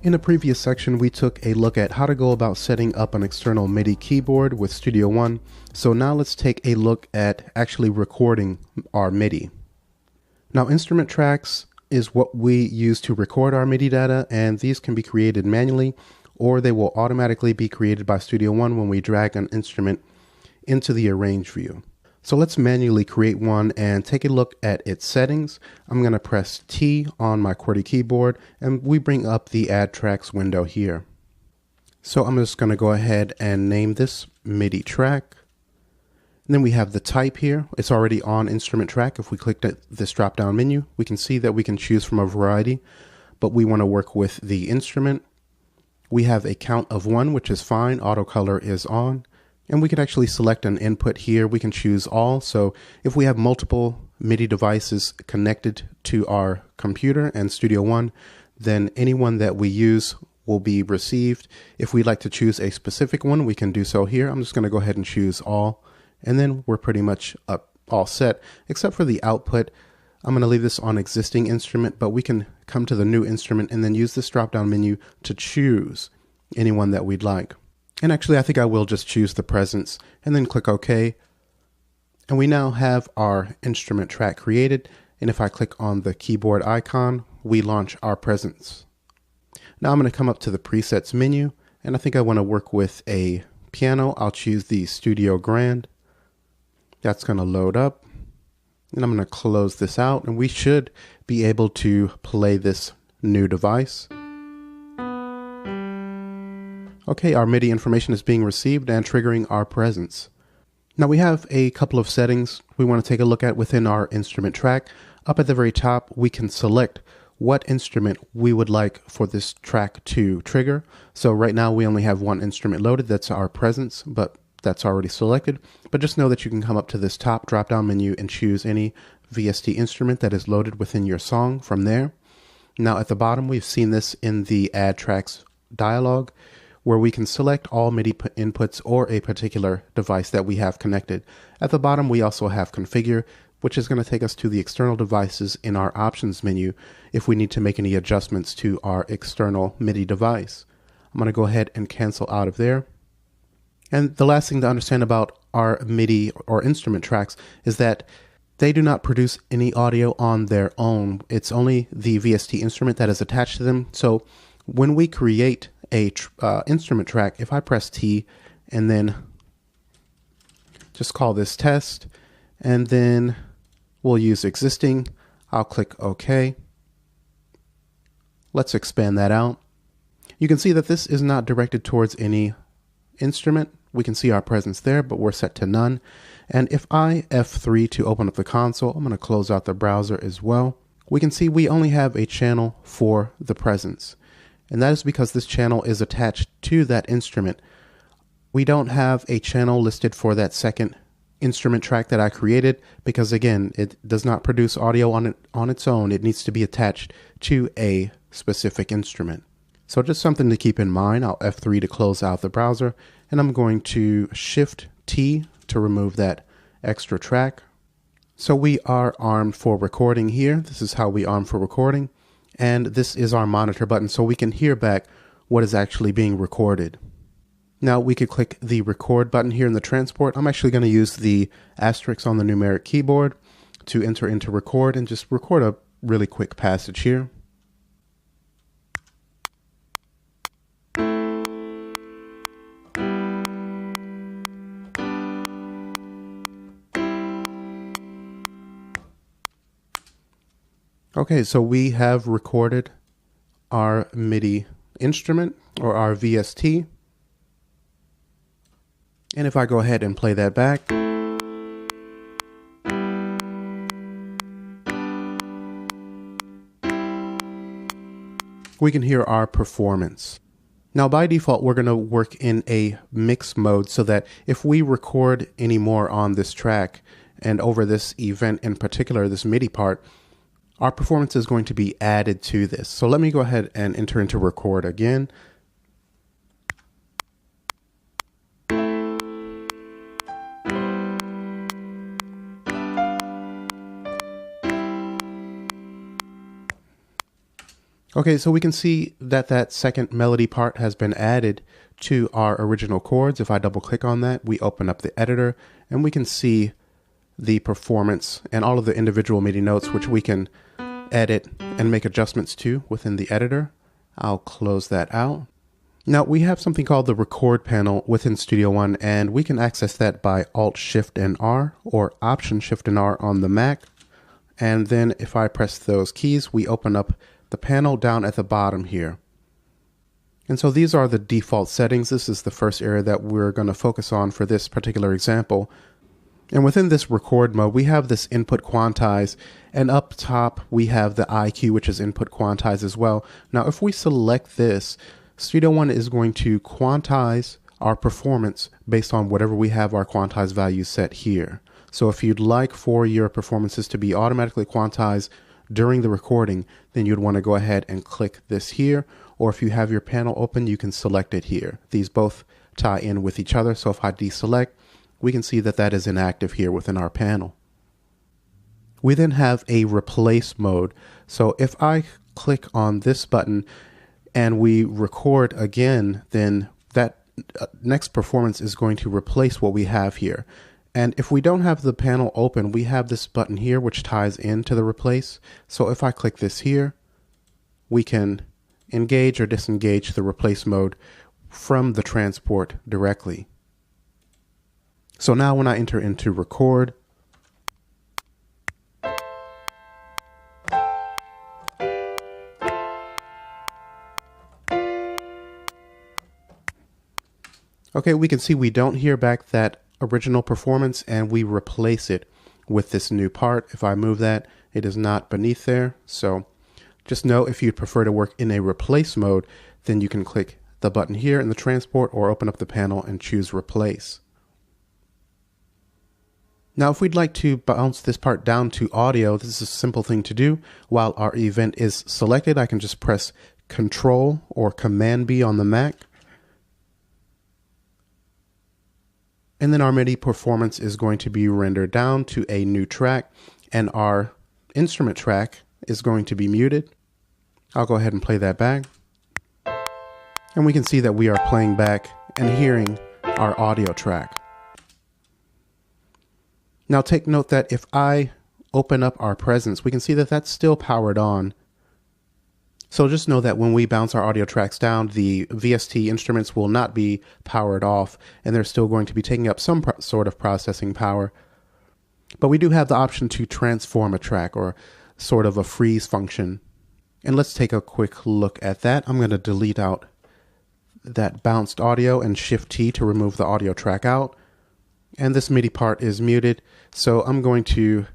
In a previous section, we took a look at how to go about setting up an external MIDI keyboard with Studio One. So now let's take a look at actually recording our MIDI. Now, instrument tracks is what we use to record our MIDI data, and these can be created manually, or they will automatically be created by Studio One when we drag an instrument into the Arrange view. So let's manually create one and take a look at its settings. I'm going to press T on my QWERTY keyboard and we bring up the Add Tracks window here. So I'm just going to go ahead and name this MIDI track. And then we have the type here. It's already on instrument track. If we click this drop down menu, we can see that we can choose from a variety, but we want to work with the instrument. We have a count of 1, which is fine. Auto color is on. And we can actually select an input here. We can choose all. So if we have multiple MIDI devices connected to our computer and Studio One, then any one that we use will be received. If we'd like to choose a specific one, we can do so here. I'm just going to go ahead and choose all. And then we're pretty much all set, except for the output. I'm going to leave this on existing instrument, but we can come to the new instrument and then use this drop-down menu to choose any one that we'd like. And actually, I think I will just choose the presence and then click OK. And we now have our instrument track created. And if I click on the keyboard icon, we launch our presence. Now I'm going to come up to the presets menu, and I think I want to work with a piano. I'll choose the Studio Grand. That's going to load up. And I'm going to close this out, and we should be able to play this new device. Okay, our MIDI information is being received and triggering our presence. Now we have a couple of settings we want to take a look at within our instrument track. Up at the very top, we can select what instrument we would like for this track to trigger. So right now we only have one instrument loaded, that's our presence, but that's already selected. But just know that you can come up to this top drop-down menu and choose any VST instrument that is loaded within your song from there. Now at the bottom, we've seen this in the Add Tracks dialog, where we can select all MIDI inputs or a particular device that we have connected. At the bottom, we also have Configure, which is going to take us to the external devices in our options menu if we need to make any adjustments to our external MIDI device. I'm going to go ahead and cancel out of there. And the last thing to understand about our MIDI or instrument tracks is that they do not produce any audio on their own. It's only the VST instrument that is attached to them. So when we create a instrument track, if I press T and then just call this test, and then we'll use existing, I'll click OK. Let's expand that out. You can see that this is not directed towards any instrument. We can see our presence there, but we're set to none. And if I F3 to open up the console, I'm going to close out the browser as well. We can see we only have a channel for the presence. And that is because this channel is attached to that instrument. We don't have a channel listed for that second instrument track that I created because, again, it does not produce audio on its own. It needs to be attached to a specific instrument. So just something to keep in mind. I'll F3 to close out the browser, and I'm going to Shift T to remove that extra track. So we are armed for recording here. This is how we arm for recording. And this is our monitor button, so we can hear back what is actually being recorded. Now we could click the record button here in the transport. I'm actually going to use the asterisk on the numeric keyboard to enter into record and just record a really quick passage here. Okay, so we have recorded our MIDI instrument or our VST. And if I go ahead and play that back, we can hear our performance. Now by default, we're going to work in a mix mode so that if we record any more on this track and over this event in particular, this MIDI part, our performance is going to be added to this. So let me go ahead and enter into record again. Okay, so we can see that that second melody part has been added to our original chords. If I double click on that, we open up the editor and we can see the performance and all of the individual MIDI notes, which we can edit and make adjustments to within the editor. I'll close that out. Now we have something called the record panel within Studio One, and we can access that by Alt Shift and R or Option Shift and R on the Mac. And then if I press those keys, we open up the panel down at the bottom here. And so these are the default settings. This is the first area that we're going to focus on for this particular example. And within this record mode, we have this input quantize, and up top we have the IQ, which is input quantize as well. Now if we select this, Studio One is going to quantize our performance based on whatever we have our quantize value set here. So if you'd like for your performances to be automatically quantized during the recording, then you'd want to go ahead and click this here, or if you have your panel open, you can select it here. These both tie in with each other, so if I deselect, we can see that that is inactive here within our panel. We then have a replace mode. So if I click on this button and we record again, then that next performance is going to replace what we have here. And if we don't have the panel open, we have this button here which ties into the replace. So if I click this here, we can engage or disengage the replace mode from the transport directly. So now when I enter into record, okay, we can see we don't hear back that original performance and we replace it with this new part. If I move that, it is not beneath there. So just know if you'd prefer to work in a replace mode, then you can click the button here in the transport or open up the panel and choose replace. Now if we'd like to bounce this part down to audio, this is a simple thing to do. While our event is selected, I can just press Control or Command B on the Mac. And then our MIDI performance is going to be rendered down to a new track, and our instrument track is going to be muted. I'll go ahead and play that back. And we can see that we are playing back and hearing our audio track. Now take note that if I open up our presence, we can see that that's still powered on. So just know that when we bounce our audio tracks down, the VST instruments will not be powered off, and they're still going to be taking up some sort of processing power. But we do have the option to transform a track, or sort of a freeze function. And let's take a quick look at that. I'm going to delete out that bounced audio and Shift T to remove the audio track out. And this MIDI part is muted, so I'm going to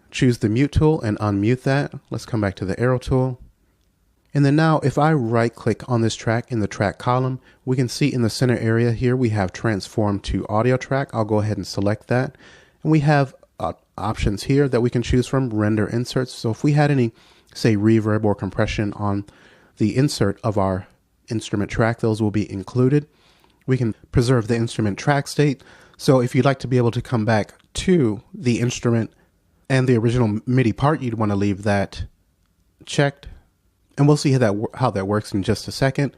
choose the mute tool and unmute that. Let's come back to the arrow tool. And then now if I right click on this track in the track column, we can see in the center area here we have transform to audio track. I'll go ahead and select that. And we have options here that we can choose from, render inserts. So if we had any, say, reverb or compression on the insert of our instrument track, those will be included. We can preserve the instrument track state. So if you'd like to be able to come back to the instrument and the original MIDI part, you'd want to leave that checked. And we'll see how that works in just a second.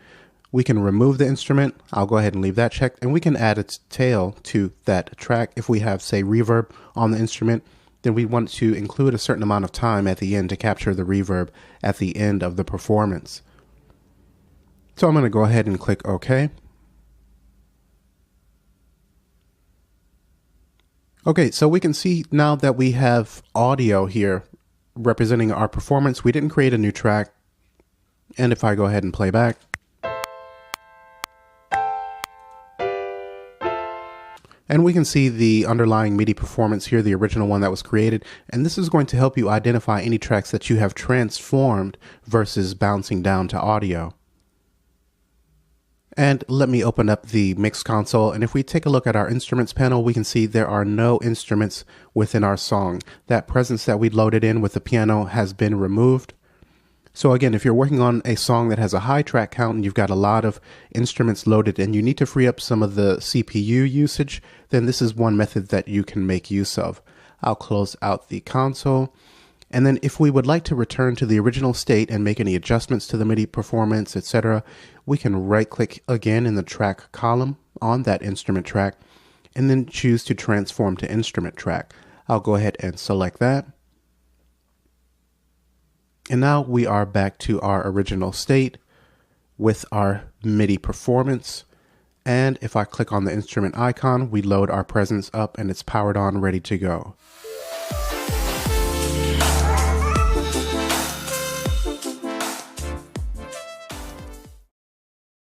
We can remove the instrument. I'll go ahead and leave that checked. And we can add its tail to that track. If we have, say, reverb on the instrument, then we want to include a certain amount of time at the end to capture the reverb at the end of the performance. So I'm going to go ahead and click OK. Okay, so we can see now that we have audio here representing our performance. We didn't create a new track. And if I go ahead and play back, and we can see the underlying MIDI performance here, the original one that was created. And this is going to help you identify any tracks that you have transformed versus bouncing down to audio. And let me open up the mix console, and if we take a look at our instruments panel, we can see there are no instruments within our song. That presence that we loaded in with the piano has been removed. So again, if you're working on a song that has a high track count and you've got a lot of instruments loaded and you need to free up some of the CPU usage, then this is one method that you can make use of. I'll close out the console, And then if we would like to return to the original state and make any adjustments to the MIDI performance, etc., we can right-click again in the track column on that instrument track and then choose to transform to instrument track. I'll go ahead and select that. And now we are back to our original state with our MIDI performance. And if I click on the instrument icon, we load our presence up and it's powered on, ready to go.